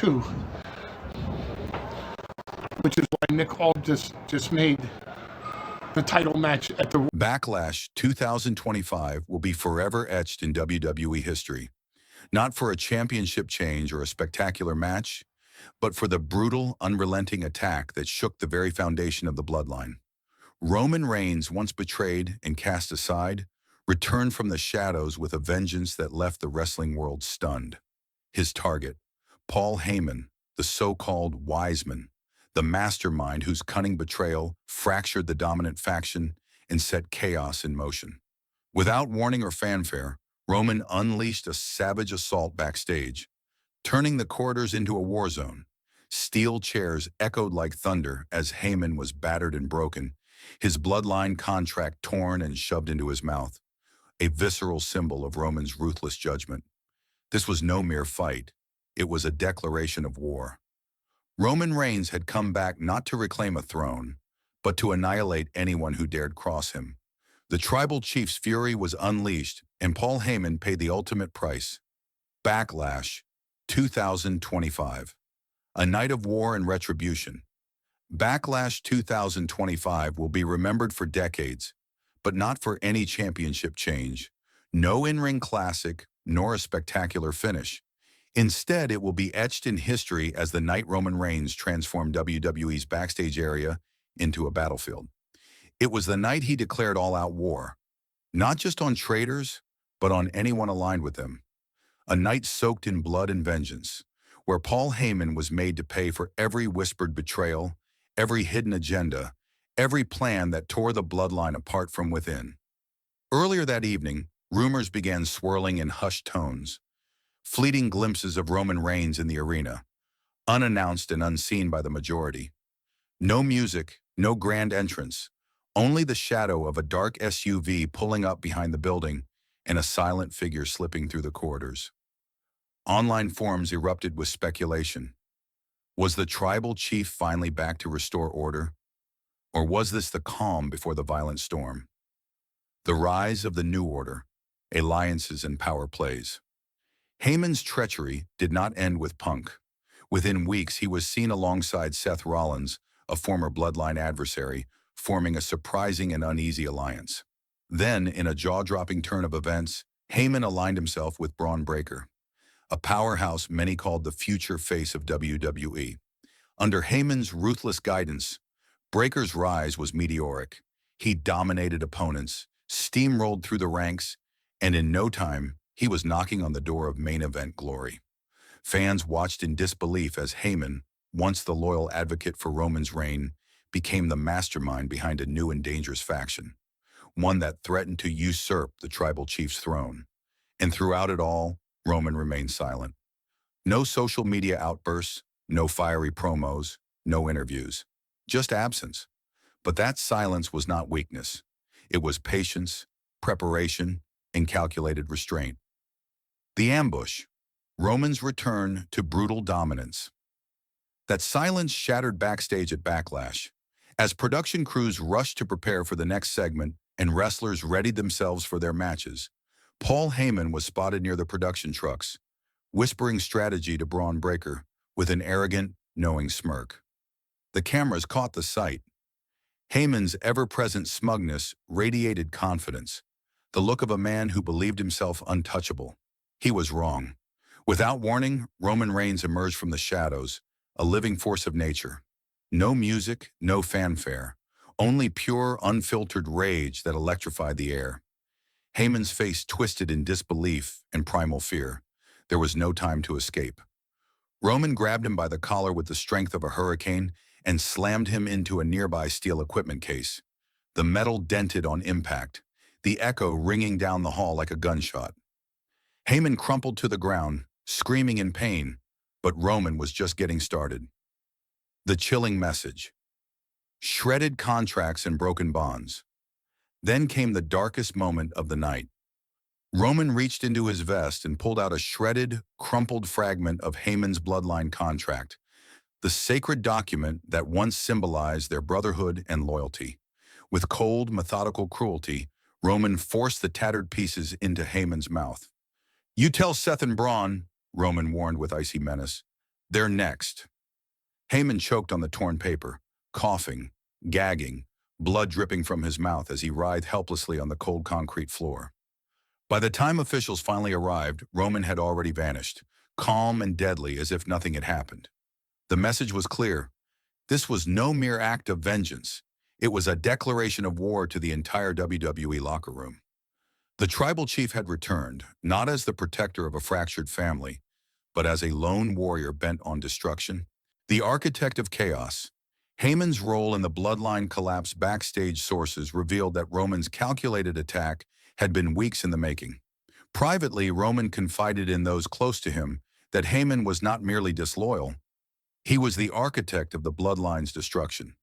2, which is why Nick Aldis just made the title match at the Backlash 2025 will be forever etched in WWE history, not for a championship change or a spectacular match, but for the brutal, unrelenting attack that shook the very foundation of the Bloodline. Roman Reigns, once betrayed and cast aside, returned from the shadows with a vengeance that left the wrestling world stunned. His target, Paul Heyman, the so-called Wiseman, the mastermind whose cunning betrayal fractured the dominant faction and set chaos in motion. Without warning or fanfare, Roman unleashed a savage assault backstage, turning the corridors into a war zone. Steel chairs echoed like thunder as Heyman was battered and broken, his bloodline contract torn and shoved into his mouth, a visceral symbol of Roman's ruthless judgment. This was no mere fight. It was a declaration of war. Roman Reigns had come back not to reclaim a throne, but to annihilate anyone who dared cross him. The tribal chief's fury was unleashed, and Paul Heyman paid the ultimate price. Backlash 2025. A night of war and retribution. Backlash 2025 will be remembered for decades, but not for any championship change, no in-ring classic, nor a spectacular finish. Instead, it will be etched in history as the night Roman Reigns transformed WWE's backstage area into a battlefield. It was the night he declared all-out war, not just on traitors, but on anyone aligned with them. A night soaked in blood and vengeance, where Paul Heyman was made to pay for every whispered betrayal, every hidden agenda, every plan that tore the bloodline apart from within. Earlier that evening, rumors began swirling in hushed tones. Fleeting glimpses of Roman Reigns in the arena, unannounced and unseen by the majority. No music, no grand entrance, only the shadow of a dark SUV pulling up behind the building and a silent figure slipping through the corridors. Online forums erupted with speculation. Was the tribal chief finally back to restore order? Or was this the calm before the violent storm? The rise of the new order, alliances and power plays. Heyman's treachery did not end with Punk. Within weeks, he was seen alongside Seth Rollins, a former Bloodline adversary, forming a surprising and uneasy alliance. Then, in a jaw-dropping turn of events, Heyman aligned himself with Braun Breaker, a powerhouse many called the future face of WWE. Under Heyman's ruthless guidance, Breaker's rise was meteoric. He dominated opponents, steamrolled through the ranks, and in no time, he was knocking on the door of main event glory. Fans watched in disbelief as Heyman, once the loyal advocate for Roman's reign, became the mastermind behind a new and dangerous faction, one that threatened to usurp the tribal chief's throne. And throughout it all, Roman remained silent. No social media outbursts, no fiery promos, no interviews, just absence. But that silence was not weakness. It was patience, preparation, and calculated restraint. The ambush, Roman's return to brutal dominance. That silence shattered backstage at Backlash. As production crews rushed to prepare for the next segment and wrestlers readied themselves for their matches, Paul Heyman was spotted near the production trucks, whispering strategy to Braun Breaker with an arrogant, knowing smirk. The cameras caught the sight. Heyman's ever-present smugness radiated confidence, the look of a man who believed himself untouchable. He was wrong. Without warning, Roman Reigns emerged from the shadows, a living force of nature. No music, no fanfare, only pure, unfiltered rage that electrified the air. Heyman's face twisted in disbelief and primal fear. There was no time to escape. Roman grabbed him by the collar with the strength of a hurricane and slammed him into a nearby steel equipment case. The metal dented on impact, the echo ringing down the hall like a gunshot. Heyman crumpled to the ground, screaming in pain, but Roman was just getting started. The chilling message. Shredded contracts and broken bonds. Then came the darkest moment of the night. Roman reached into his vest and pulled out a shredded, crumpled fragment of Heyman's bloodline contract, the sacred document that once symbolized their brotherhood and loyalty. With cold, methodical cruelty, Roman forced the tattered pieces into Heyman's mouth. "You tell Seth and Braun," Roman warned with icy menace, They're next. Heyman choked on the torn paper, coughing, gagging, blood dripping from his mouth as he writhed helplessly on the cold concrete floor. By the time officials finally arrived, Roman had already vanished, calm and deadly as if nothing had happened. The message was clear. This was no mere act of vengeance. It was a declaration of war to the entire WWE locker room. The tribal chief had returned, not as the protector of a fractured family, but as a lone warrior bent on destruction. The architect of chaos. Heyman's role in the Bloodline collapse. Backstage sources revealed that Roman's calculated attack had been weeks in the making. Privately, Roman confided in those close to him that Heyman was not merely disloyal, he was the architect of the Bloodline's destruction.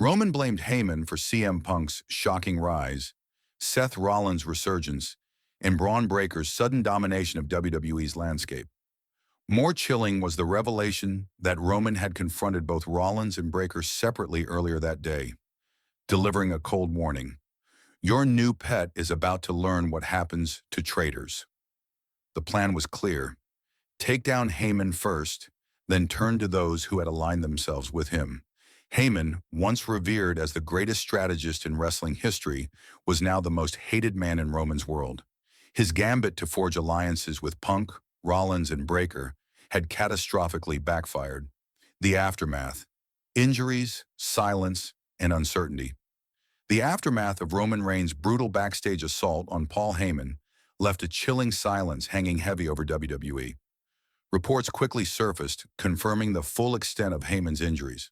Roman blamed Heyman for CM Punk's shocking rise, Seth Rollins' resurgence, and Braun Breaker's sudden domination of WWE's landscape. More chilling was the revelation that Roman had confronted both Rollins and Breaker separately earlier that day, delivering a cold warning. Your new pet is about to learn what happens to traitors. The plan was clear. Take down Heyman first, then turn to those who had aligned themselves with him. Heyman, once revered as the greatest strategist in wrestling history, was now the most hated man in Roman's world. His gambit to forge alliances with Punk, Rollins, and Breaker had catastrophically backfired. The aftermath: injuries, silence, and uncertainty. The aftermath of Roman Reigns' brutal backstage assault on Paul Heyman left a chilling silence hanging heavy over WWE. Reports quickly surfaced, confirming the full extent of Heyman's injuries.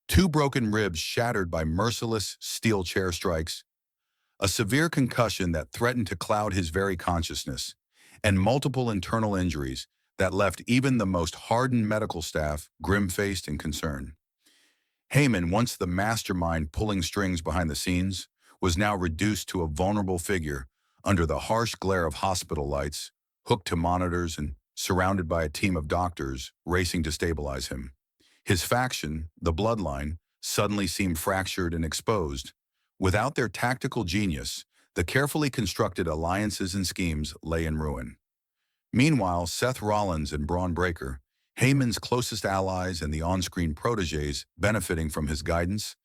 2 broken ribs shattered by merciless steel chair strikes, a severe concussion that threatened to cloud his very consciousness, and multiple internal injuries that left even the most hardened medical staff grim-faced and concerned. Heyman, once the mastermind pulling strings behind the scenes, was now reduced to a vulnerable figure under the harsh glare of hospital lights, hooked to monitors and surrounded by a team of doctors racing to stabilize him. His faction, the Bloodline, suddenly seemed fractured and exposed. Without their tactical genius, the carefully constructed alliances and schemes lay in ruin. Meanwhile, Seth Rollins and Braun Breaker, Heyman's closest allies and the on-screen protégés benefiting from his guidance,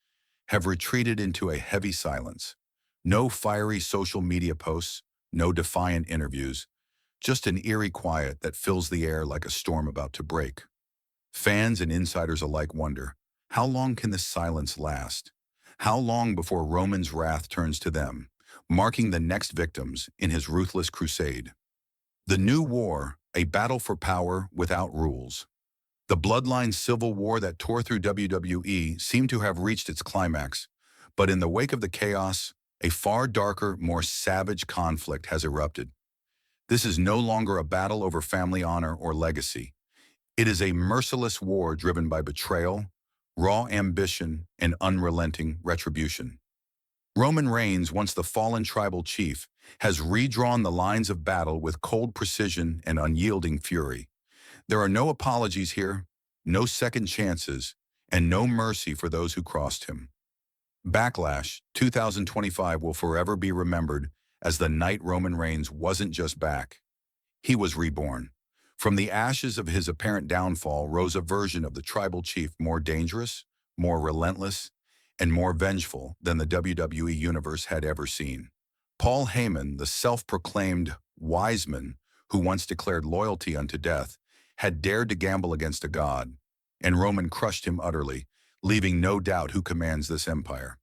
have retreated into a heavy silence. No fiery social media posts, no defiant interviews, just an eerie quiet that fills the air like a storm about to break. Fans and insiders alike wonder, how long can this silence last? How long before Roman's wrath turns to them, marking the next victims in his ruthless crusade? The new war, a battle for power without rules. The Bloodline civil war that tore through WWE seemed to have reached its climax, but in the wake of the chaos, a far darker, more savage conflict has erupted. This is no longer a battle over family honor or legacy. It is a merciless war driven by betrayal, raw ambition, and unrelenting retribution. Roman Reigns, once the fallen tribal chief, has redrawn the lines of battle with cold precision and unyielding fury. There are no apologies here, no second chances, and no mercy for those who crossed him. Backlash 2025 will forever be remembered as the night Roman Reigns wasn't just back. He was reborn. From the ashes of his apparent downfall rose a version of the tribal chief more dangerous, more relentless, and more vengeful than the WWE Universe had ever seen. Paul Heyman, the self-proclaimed Wiseman who once declared loyalty unto death, had dared to gamble against a god, and Roman crushed him utterly, leaving no doubt who commands this empire.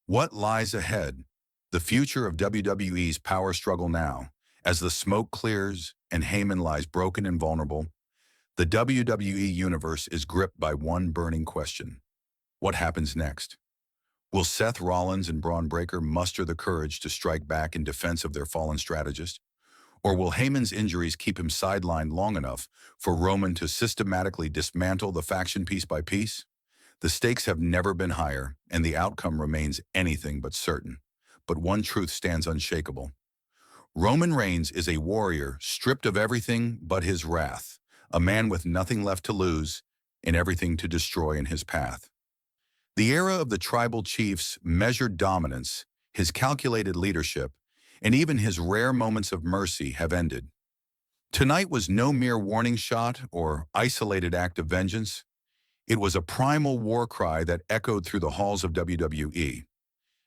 What lies ahead? The future of WWE's power struggle now, as the smoke clears and Heyman lies broken and vulnerable, the WWE Universe is gripped by one burning question. What happens next? Will Seth Rollins and Braun Breaker muster the courage to strike back in defense of their fallen strategist? Or will Heyman's injuries keep him sidelined long enough for Roman to systematically dismantle the faction piece by piece? The stakes have never been higher, and the outcome remains anything but certain. But one truth stands unshakable. Roman Reigns is a warrior stripped of everything but his wrath, a man with nothing left to lose and everything to destroy in his path. The era of the tribal chief's measured dominance, his calculated leadership, and even his rare moments of mercy have ended. Tonight was no mere warning shot or isolated act of vengeance. It was a primal war cry that echoed through the halls of WWE.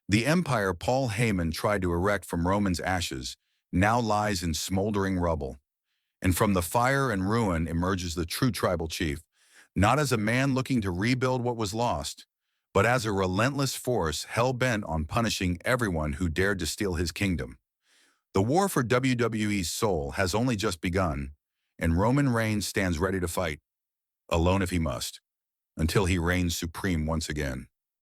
The empire Paul Heyman tried to erect from Roman's ashes now lies in smoldering rubble. And from the fire and ruin emerges the true tribal chief, not as a man looking to rebuild what was lost, but as a relentless force hell-bent on punishing everyone who dared to steal his kingdom. The war for WWE's soul has only just begun, and Roman Reigns stands ready to fight, alone if he must, until he reigns supreme once again.